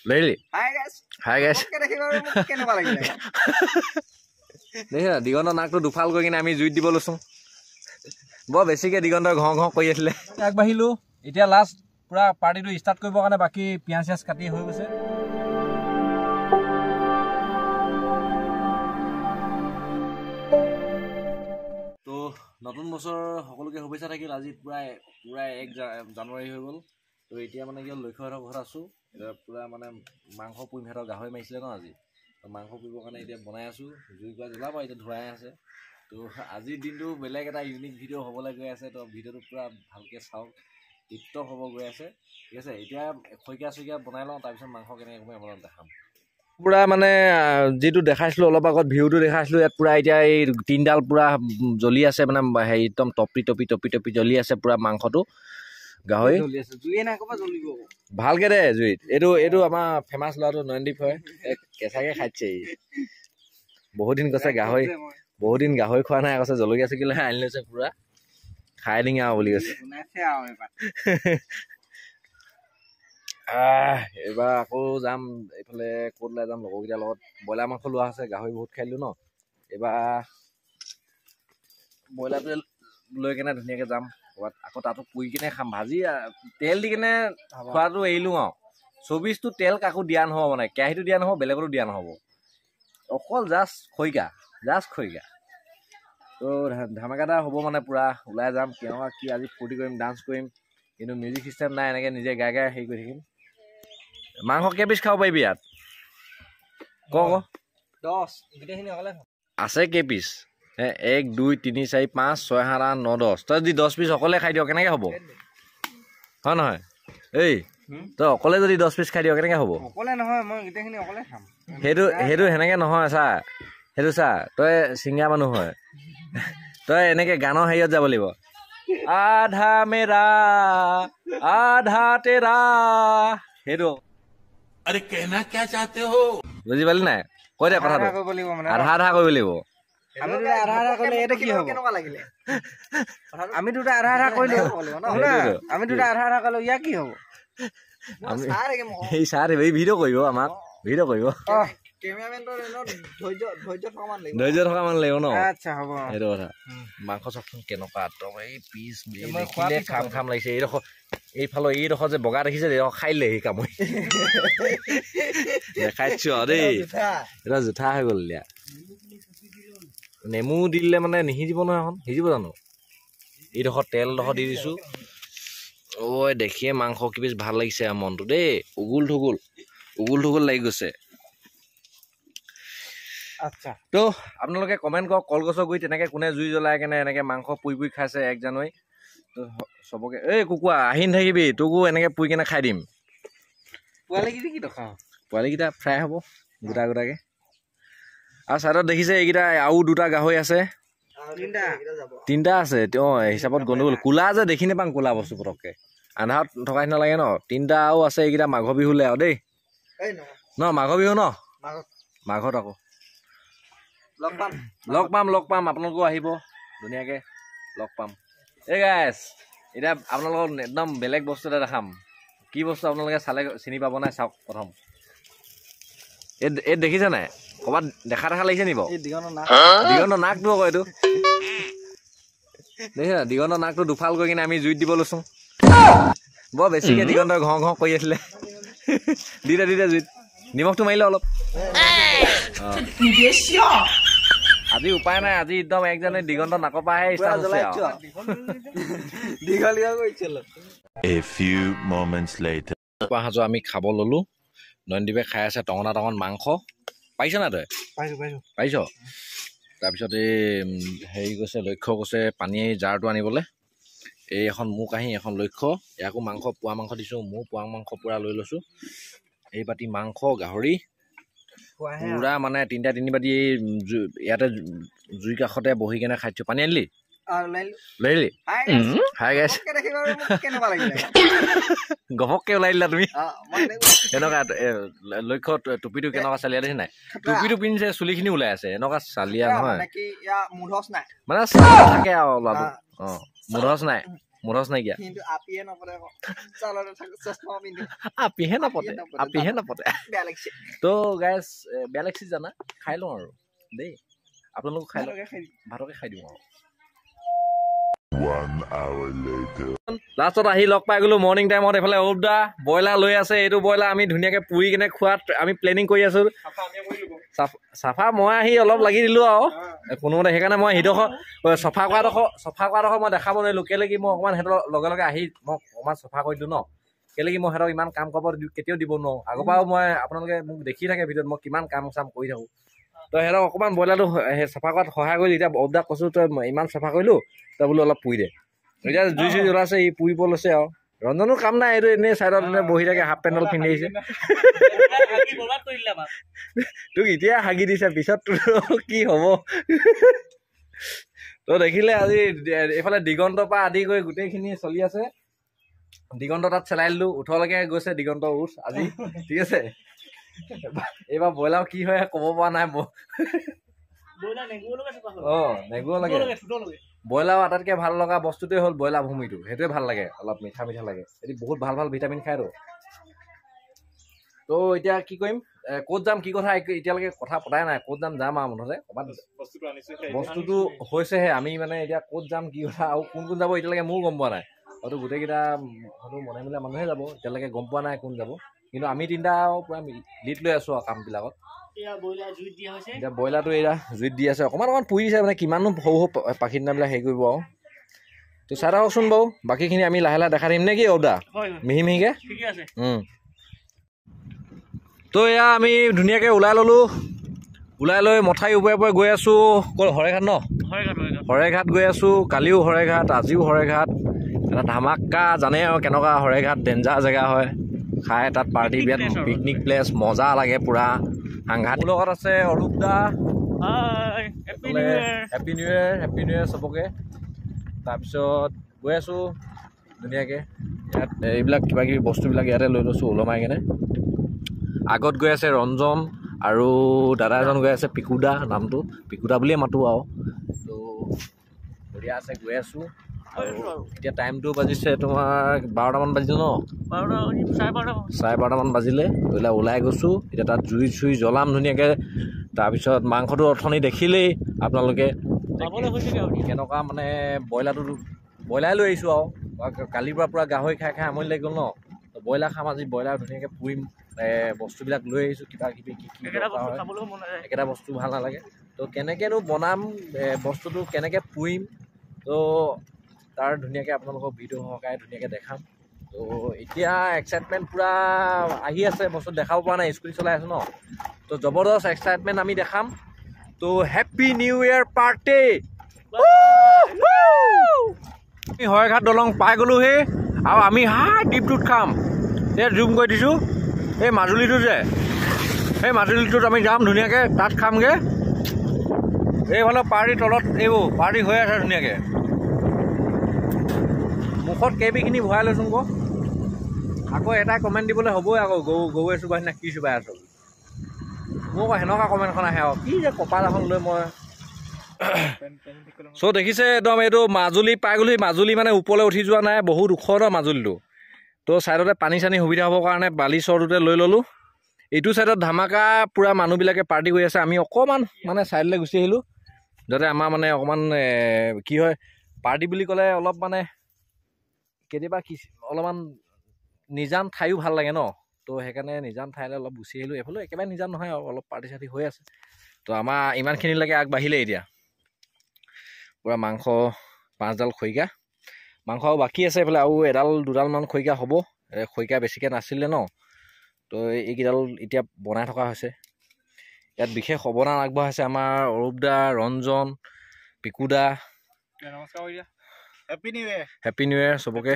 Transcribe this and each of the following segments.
লেলি hi guys দেখিছা দিগন্তৰ নাকটো দুফাল কৰি কিনে আমি জুইত দিব লৈছো বৰ বেছিকে দিগন্তৰ ঘ ঘ কৰি আছিলে আগবাঢ়িলো এতিয়া লাষ্ট পুৰা পাৰ্টিটো ষ্টাৰ্ট কৰিবৰ কাৰণে বাকী পিয়াজ চিয়াজ কাটি হৈ গৈছে তো নতুন বছৰ সকলোকে শুভেচ্ছা থাকিল আজি পুৰা 1 জানুৱাৰী হৈ গ'ল তো এতিয়া মানে কি লক্ষ্যহঁতৰ ঘৰত আছো এটা পুৰা মানে মাংস পুৰি মেহতৰ গাহৰি মাৰিছিলে ন আজি মাংস পুৰিবৰ কাৰণে এতিয়া বনাই আছো জুই কোৱা জ্বলাব এতিয়া ধুৱাই আছে তো আজিৰ দিনটো বেলেগ এটা ইউনিক ভিডিঅ' হ'বলৈ গৈ আছে তো ভিডিঅ'টো পুৰা ভালকৈ চাওক টিপটপ হ'ব গৈ আছে ঠিক আছে এতিয়া খৈকিয়া বনাই লওঁ তাৰপিছত মাংস কেনেকৈ কমাই আপোনালোকক দেখাম পুৰা মানে যেটো দেখাইছিলো অলপ আগত ভিউটো দেখাইছিলো ইয়াত পুৰা এতিয়া এই তিনডাল পুৰা জ্বলি আছে মানে হেৰি একদম টপি জ্বলি আছে পুৰা মাংসটো গাহৰি জ্বলি আছে জুইয়ে না কবা জ্বলিব ভালকে দে জুইত এইটো আমাৰ ফেমাস লৰাটো নয়নদীপ হয় কেঁচাকে খাইছে বহুত দিন কৈছে গাহৰি বহুত দিন গাহৰি খোৱা নাই কৈছে জলকীয়া চকিলে আনি লৈছে পুৰা খাই দিং আৰু বুলি কৈছে এবাৰ আকৌ যাম এইফালে ক'তলৈ যাম লগৰকেইটাৰ লগত ব্ৰইলাৰ মাংস লোৱা আছে গাহৰি বহুত খাই দিলোঁ ন এইবাৰ ব্ৰইলাৰটো লৈ কেনে ধুনীয়াকৈ যাম ক'ৰবাত আকৌ তাতো পুৰি কিনে খাম ভাজি তেল দি কিনে খোৱাটো এৰিলোঁ আৰু 24টো তেল কাকো দিয়া নহ'ব মানে কেৰাহীটো দিয়া নহ'ব বেলেগতো দিয়া নহ'ব অকল জাষ্ট খৈকা তো ধামাকাটা হ'ব মানে পুৰা ওলাই যাম কেনেকুৱা কি আজি ফূৰ্তি কৰিম ডান্স কৰিম কিন্তু মিউজিক চিষ্টেম নাই এনেকৈ নিজে গাই হেৰি কৰি থাকিম মাংস কেইপিচ খাব পাৰিবি ইয়াত ক 10 গোটেইখিনি অকলে আছে কেইপিচ 1 2 3 4 5 6 7 8 9 10 তই যদি 10 পিচ অকলে খাই দিয় কেনেকৈ হ'ব হয় নহয় এই তই অকলে যদি 10 পিচ খাই দিয় কেনেকৈ হ'ব অকলে নহয় মই গোটেইখিনি অকলে খাম সেইটো সেনেকৈ নহয় চা সেইটো চা তই চিঙা মানুহ হয় তই এনেকৈ গানৰ হেৰিয়ত যাব লাগিব আধা মেৰা আধা তেৰা সেইটো अरे कहना क्या चाहते हो বুজি পালি নাই কৈ দে কথাটো আধা কৰিব লাগিব আমি দুটা আধা কৰিলে এটা কি হ'ব কেনেকুৱা লাগিলে আমি দুটা আধা কৰিলে আমি দুটা আধা কৰিলে ইয়া কি হ'ব এই সাৰ এই ভিডিঅ' কৰিব আমাক ভিডিঅ' কৰিব কেমেৰামেনটোৰ ধৈৰ্য থকা মান লাগিব ন আচ্ছা হ'ব সেইটো কথা মাংস চকচোন কেনেকুৱা একদম এই পিচ দেখিলে খাম লাগিছে এইডোখৰ যে বগা দেখিছে খাই দিলে সেই কামুৰি দেখাইছো দেই এটা জোঠা হৈ গ'ল এতিয়া নেমু দি দিলে মানে নিসিজিব নহয় এখন সিজিব জানো এইডোখৰ তেলডোখৰ দি দিছোঁ ঐ দেখিয়ে মাংস কি বেছি ভাল লাগিছে মনটো দেই উগুল ঠুগুল লাগি গৈছে আচ্ছা তো আপোনালোকে কমেণ্ট কৰক কলগছৰ গুৰিত তেনেকৈ কোনে জুই জ্বলাই কেনে এনেকৈ মাংস পুৰি খাইছে 1 জানুৱাৰী তো চবকে এই কুকুৰা আহি নাথাকিবি তোকো এনেকৈ পুৰি কেনে খাই দিম পোৱালিকেইটা কি খাওঁ পোৱালিকেইটা ফ্ৰাই হ'ব গোটাকৈ আৰু ছাইডত দেখিছে এইকেইটা আৰু 2টা গাহৰি আছে 3টা আছে তেওঁ হিচাপত গণ্ডগোল কোলা যে দেখি নাপাওঁ কোলা বস্তু পটককৈ আন্ধাৰত থকা নিচিনা লাগে ন 3টা আৰু আছে এইকেইটা মাঘৰ বিহুলৈ আৰু দেই ন মাঘৰ বিহু ন মাঘত আকৌ লগ পাম আপোনালোকেও আহিব ধুনীয়াকৈ লগ পাম এই গাইছ এতিয়া আপোনালোকক একদম বেলেগ বস্তু এটা দেখাম কি বস্তু আপোনালোকে চালে চিনি পাব নাই চাওক প্ৰথম এই দেখিছে নাই ক'ৰবাত দেখা লাগিছে নি বাৰু দিগন্তৰ নাকটো আকৌ এইটো দেখিছা দিগন্তৰ নাকটো দুফাল কৰি কিনে আমি জুইত দিব লৈছোঁ বৰ বেছিকৈ দিগন্তৰ ঘ ঘ কৰি আছিলে দিদে জুইত নিমখটো মাৰিলে অলপ আজি উপায় নাই আজি একদম 1 জানুৱাৰী দিগন্তৰ নাকৰ পৰা আহে ষ্টাৰ্ট হৈছে A few moments later পাহাজো আমি খাব ললো নয়নদীপে খাই আছে টঙনা মাংস পাইছ না তই পাইছ তাৰপিছত এই হেৰি কৈছে লক্ষ্য কৈছে পানী জাৰটো আনিবলৈ এই এখন মোক আহি এখন লক্ষ্য ইয়াকো মাংস পোৱা মাংস দিছোঁ মোৰ পোৱা মাংস পুৰা লৈ লৈছোঁ এই বাতি মাংস গাহৰি পুৰা মানে 3টা 3 বাতি ইয়াতে জুই কাষতে বহি কেনে খাইছোঁ পানী আনিলি লৈলি হাই গাইছ গপককৈ ওলাই দিলা তুমি এনেকুৱা লক্ষ্য টুপিটো কেনেকুৱা চালিয়া দেখি নাই টুপিটো পিন্ধিছে চুলিখিনি ওলাই আছে এনেকুৱা চালিয়া নহয় মানে থাকে আৰু ল'ৰাটো মুধচ নাই মুঠচ নাইকিয়া কিন্তু আপিয়ে নপৰে চালতে থাক চশমা পিন্ধি আপিহে নপতে বেয়া লাগিছে তো গাইছ বেয়া লাগিছে জানা খাই লওঁ আৰু দেই আপোনালোক খাই লওক ভাতকে খাই দিওঁ আৰু 1 hour later. লাষ্টত আহি লগ পাই গলো মৰ্নিং টাইমত এফালে অৰুপদা ব্ৰইলাৰ লৈ আছে এইটো ব্ৰইলাৰ আমি ধুনীয়াকে পুৰি কিনে খোৱাত আমি প্লেনিং কৰি আছো চাফা মই আহি অলপ লাগি দিলো আৰু কোনোমতে সেইকাৰণে মই সিডোখৰ চফা কৰাডোখৰ মই দেখাব নোৱাৰিলো কেলে কি মই অকণমান সিহঁতৰ লগে লগে আহি মই অকণমান চফা কৰি দিলো ন কেলে কি মই সিহঁতক ইমান কাম কৰিব কেতিয়াও দিব নোৱাৰো আগৰ পৰাও মই আপোনালোকে মোক দেখি থাকে ভিডিঅ'ত মই কিমান কাম চাম কৰি থাকোঁ তো সিহঁতক অকণমান ব্ৰইলাৰটো চাফা কৰাত সহায় কৰিলোঁ এতিয়া অৰুপদাক কৈছোঁ তই ইমান চাফা কৰিলোঁ তই বোলো অলপ পুৰি দে এতিয়া জুই চুই জ্বলাইছে ই পুৰিব লৈছে আৰু ৰঞ্জনৰ কাম নাই এইটো এনেই চাইডত এনে বহি থাকে হাফ পেণ্টডাল পিন্ধি আহিছে তোক এতিয়া হাগি দিছে পিছত তোৰ কি হ'ব তো দেখিলে আজি এইফালে দিগন্তৰ পৰা আদি কৰি গোটেইখিনি চলি আছে দিগন্ত তাত চেলাই দিলোঁ উঠলৈকে গৈছে দিগন্ত উঠ আজি ঠিক আছে এইবাৰ ব্ৰইলাৰ কি হয় ক'ব পৰা নাই নেগুৰ লাগে ব্ৰইলাৰ আটাইতকৈ ভাল লগা বস্তুটোৱে হ'ল ব্ৰইলাৰ ভূমিটো সেইটোৱে ভাল লাগে অলপ মিঠা মিঠা লাগে এটি বহুত ভাল ভাল ভিটামিন খায়তো তো এতিয়া কি কৰিম ক'ত যাম কি কথা এতিয়ালৈকে কথা পতাই নাই ক'ত যাম আৰু মুঠতে বস্তুটো হৈছেহে আমি মানে এতিয়া ক'ত যাম কি কথা আৰু কোন কোন যাব এতিয়ালৈকে মোৰো গম পোৱা নাই হয়তো গোটেইকেইটা হয়তো মনে মিলা মানুহে যাব এতিয়ালৈকে গম পোৱা নাই কোন যাব কিন্তু আমি তিনিটা পূৰা লিড লৈ আছোঁ আৰু কামবিলাকত এতিয়া ব্ৰইলাৰটো এয়া জুইত দি আছে অকণমান পুৰি দিছে মানে কিমানো সৰু সৰু পাখি দিনাবিলাক হেৰি কৰিব আৰু তো চাই থাককচোন বাৰু বাকীখিনি আমি লাহে লাহে দেখা দিম নে কি অৰুপদা মিহি মিহিকৈ তো এয়া আমি ধুনীয়াকৈ ওলাই ল'লোঁ ওলাই লৈ মথাউৰি ওপৰে ওপৰে গৈ আছোঁ ক'ত শৰাইঘাট ন শৰাইঘাট গৈ আছোঁ কালিও শৰাইঘাট আজিও শৰাইঘাট এটা ধামাকা জানে আৰু কেনেকুৱা শৰাইঘাট ডেঞ্জাৰ জেগা হয় খাই তাত পাৰ্টি বিয়াত পিকনিক প্লেচ মজা লাগে পূৰা সাংঘাত লগত আছে অৰুপদা হেপী নিউ ইয়েৰ চবকে তাৰপিছত গৈ আছোঁ ধুনীয়াকৈ ইয়াত এইবিলাক কিবা কিবি বস্তুবিলাক ইয়াতে লৈ লৈছোঁ ওলমাই কিনে আগত গৈ আছে ৰঞ্জন আৰু দাদা এজন গৈ আছে পিকুদা নামটো পিকুদা বুলিয়ে মাতোঁ আৰু তো বঢ়িয়া আছে গৈ আছোঁ আৰু এতিয়া টাইমটো বাজিছে তোমাৰ 12টামান বাজিলে ন 12:30 বাজিলে ওলাই গৈছোঁ এতিয়া তাত জুই চুই জ্বলাম ধুনীয়াকৈ তাৰপিছত মাংসটো অথনি দেখিলেই আপোনালোকে কেনেকুৱা মানে ব্ৰইলাৰ লৈ আহিছোঁ আৰু কালিৰ পৰা পূৰা গাহৰি খাই খাই আমনি লাগি গ'ল ন ব্ৰইলাৰ খাম আজি ব্ৰইলাৰ ধুনীয়াকৈ পুৰিম বস্তুবিলাক লৈ আহিছোঁ কিবা কিবি কি একেটা বস্তু ভাল নালাগে তো কেনেকৈনো বনাম বস্তুটো কেনেকৈ পুৰিম তো তাৰ ধুনীয়াকৈ আপোনালোকক ভিডিঅ' সহকাৰে ধুনীয়াকৈ দেখাম তো এতিয়া এক্সাইটমেণ্ট পূৰা আহি আছে বস্তু দেখাব পৰা নাই স্কুটি চলাই আছোঁ ন তো জবৰদস্ত এক্সাইটমেণ্ট আমি দেখাম তো হেপ্পী নিউ ইয়েৰ পাৰ্টি আমি শৰাইঘাট দলং পাই গ'লোহি আৰু আমি দ্বীপটোত খাম এই জুম কৰি দিছোঁ এই মাজুলীটো যে সেই মাজুলীটোত আমি যাম ধুনীয়াকৈ তাত খামগৈ এইফালে পাৰ্টিৰ তলত এইবোৰ পাৰ্টি হৈ আছে ধুনীয়াকৈ মুখত কেইবিখিনি ভৰাই লৈছোন আকৌ আকৌ এটা কমেণ্ট দিবলৈ হ'বই আকৌ গৰুৱে চুবাই না কি চুবাই আছোঁ মোক সেনেকুৱা কমেণ্টখন আহে আৰু কি যে কপাল এখন লৈ মই চ' দেখিছে একদম এইটো মাজুলী পাই গ'লোহি মাজুলী মানে ওপৰলৈ উঠি যোৱা নাই বহুত ওখ ন মাজুলীটো তো ছাইডতে পানী চানী সুবিধা হ'বৰ কাৰণে বালি চৰটোতে লৈ ল'লোঁ এইটো ছাইডত ধামাকা পূৰা মানুহবিলাকে পাৰ্টি কৰি আছে আমি অকণমান মানে ছাইডলৈ গুচি আহিলোঁ যাতে আমাৰ মানে অকণমান কি হয় পাৰ্টি বুলি ক'লে অলপ মানে কেতিয়াবা অলপমান নিজান ঠাইও ভাল লাগে ন তো সেইকাৰণে নিজান ঠাইলৈ অলপ গুচি আহিলোঁ এইফালেও একেবাৰে নিজান নহয় আৰু অলপ পাৰ্টি চাৰ্টি হৈ আছে তো আমাৰ ইমানখিনিলৈকে আগবাঢ়িলে এতিয়া পূৰা মাংস 5ডাল খৰিকা মাংস আৰু বাকী আছে এইফালে আৰু এডাল দুডালমান খৰিকা হ'ব খৰিকা বেছিকৈ নাছিলে ন তো এইকেইডাল এতিয়া বনাই থকা হৈছে ইয়াত বিশেষ অৱদান আগবঢ়াইছে আমাৰ অৰুপদা ৰঞ্জন পিকুদা হেপ্পী নিউ ইয়েৰ চবকে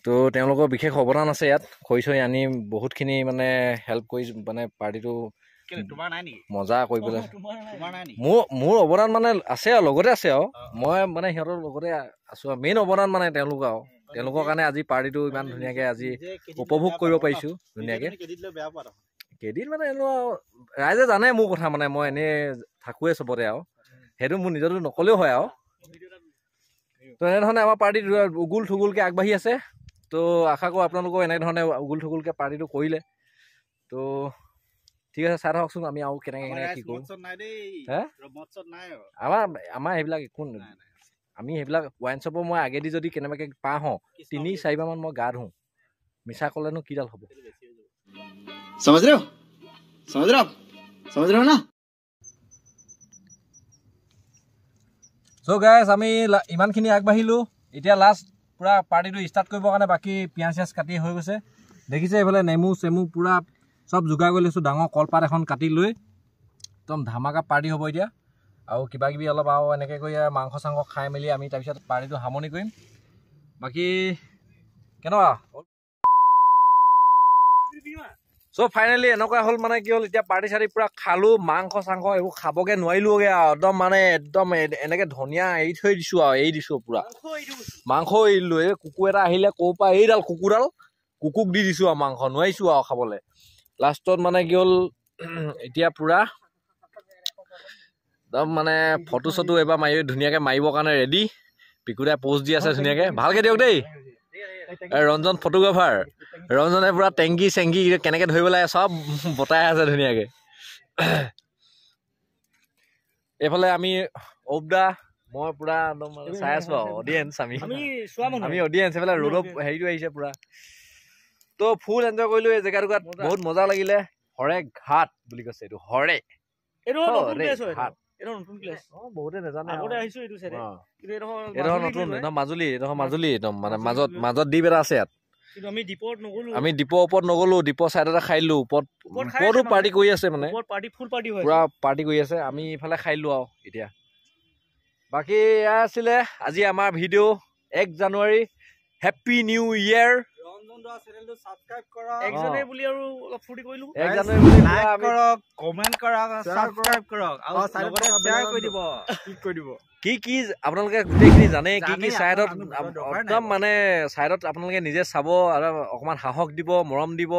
তো তেওঁলোকৰ বিশেষ অৱদান আছে ইয়াত খৰি চৰি আনি বহুতখিনি মানে হেল্প কৰি মানে পাৰ্টিটো মজা কৰিবলৈ মোৰ অৱদান মানে আছে আৰু লগতে আছে আৰু মই মানে সিহঁতৰ লগতে আছোঁ আৰু মেইন অৱদান মানে তেওঁলোক আৰু তেওঁলোকৰ কাৰণে আজি পাৰ্টিটো ইমান ধুনীয়াকৈ আজি উপভোগ কৰিব পাৰিছোঁ ধুনীয়াকৈ কেইদিন মানে এনেও ৰাইজে জানে মোৰ কথা মানে মই এনেই থাকোঁৱে চবতে আৰু সেইটো মোৰ নিজৰটো নকলেও হয় আৰু তো এনেধৰণে আমাৰ পাৰ্টিত উগুল থুগুলকৈ আগবাঢ়ি আছে। তো আশা কৰোঁ আপোনালোকেও এনেধৰণে উগুল থুগুলকৈ পাৰ্টিটো কৰিলে। তো ঠিক আছে, চাই থাককচোন আমি আৰু কেনেকৈ কি কৰোঁ। হে আমাৰ সেইবিলাক একো আমি সেইবিলাক ৱাইন শ্বপৰ মই আগেদি যদি কেনেবাকৈ পাওঁ 3-4বাৰমান মই গা ধুওঁ। মিছা ক'লেনো কিডাল হ'ব। समझ रहे हो ना। চ' গাইজ আমি ইমানখিনি আগবাঢ়িলোঁ। এতিয়া লাষ্ট পূৰা পাৰ্টিটো ষ্টাৰ্ট কৰিবৰ কাৰণে বাকী পিঁয়াজ চিয়াজ কাটি হৈ গৈছে। দেখিছে এইফালে নেমু চেমু পূৰা চব যোগাৰ কৰি লৈছোঁ। ডাঙৰ কলপাত এখন কাটি লৈ একদম ধামাকা পাৰ্টি হ'ব এতিয়া। আৰু কিবা কিবি অলপ আৰু এনেকৈ কৰি মাংস চাংস খাই মেলি আমি তাৰপিছত পাৰ্টিটো সামৰণি কৰিম। বাকী কেনেকুৱা? চ' ফাইনেলি এনেকুৱা হ'ল মানে কি হ'ল, এতিয়া পাৰ্টি চাৰ্টি পূৰা খালোঁ, মাংস চাংস এইবোৰ খাবগৈ নোৱাৰিলোঁগৈ আৰু একদম এনেকৈ ধনিয়া এৰি থৈ দিছোঁ আৰু এৰি দিছোঁ পূৰা মাংস এৰি দিলোঁ। এই কুকুৰ এটা আহিলে ক'ৰ পৰা এইডাল কুকুৰক দি দিছোঁ আৰু মাংস নোৱাৰিছোঁ আৰু খাবলৈ। লাষ্টত মানে কি হ'ল এতিয়া পূৰা একদম মানে ফটো চটো এইবাৰ ধুনীয়াকৈ মাৰিবৰ কাৰণে ৰেডি। পিকুদাই প'ষ্ট দি আছে ধুনীয়াকৈ, ভালকৈ দিয়ক দেই। ৰঞ্জন ফটোগ্ৰাফাৰ, ৰঞ্জনে পূৰা টেংকি চেংকি কেনেকৈ ধৰিব লাগে চব বতাই আছে ধুনীয়াকৈ। এইফালে আমি অবদা মই পূৰা একদম চাই আছোঁ আৰু অডিয়েঞ্চ আমি অডিয়েঞ্চ। এইফালে ৰ'দৰ হেৰিটো আহিছে পূৰা। তো ফুল এনজয় কৰিলোঁ এই জেগাটুকুৰাত, বহুত মজা লাগিলে। হৰে ঘাট বুলি কৈছে, এইটো হৰে ঘাট। বহুতে নাজানে এইডোখৰ নতুন মাজুলী একদম মানে মাজত দ্বীপ এটা আছে ইয়াত। আমি দ্বীপৰ ওপৰত নগ'লো, দ্বীপৰ চাইডতে খাই দিলোঁ। ওপৰতো পাৰ্টি কৰি আছে মানে পুৰা পাৰ্টি কৰি আছে। আমি ইফালে খাই দিলোঁ আৰু এতিয়া। বাকী এয়া আছিলে আজি আমাৰ ভিডিঅ'। 1 জানুৱাৰী, হেপ্পী নিউ ইয়েৰ। কি আপোনালোকে গোটেইখিনি জানে, কি চাইডত একদম মানে চাইডত আপোনালোকে নিজে চাব আৰু অকণমান সাহস দিব, মৰম দিব।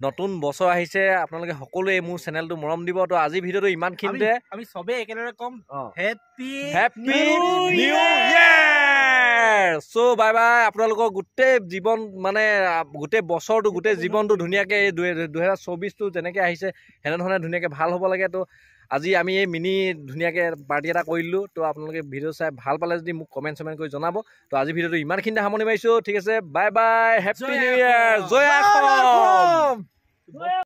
নতুন বছৰ আহিছে, আপোনালোকে সকলোৱে মোৰ চেনেলটো মৰম দিব। তো আজি ভিডিঅ'টো ইমানখিনিতে, আমি চবেই একেলগে ক'ম হেপ্পী নিউ ইয়েৰ। চ' বাই বাই। আপোনালোকৰ গোটেই জীৱন মানে গোটেই বছৰটো গোটেই জীৱনটো ধুনীয়াকৈ এই 2024টো যেনেকৈ আহিছে সেনেধৰণে ধুনীয়াকৈ ভাল হ'ব লাগে। তো আজি আমি এই মিনি ধুনীয়াকৈ পাৰ্টি এটা কৰি দিলোঁ। তো আপোনালোকে ভিডিঅ' চাই ভাল পালে যদি মোক কমেণ্ট চমেণ্ট কৰি জনাব। তো আজি ভিডিঅ'টো ইমানখিনিতে সামৰণি মাৰিছোঁ। ঠিক আছে, bye bye, happy new year, জয় অসম।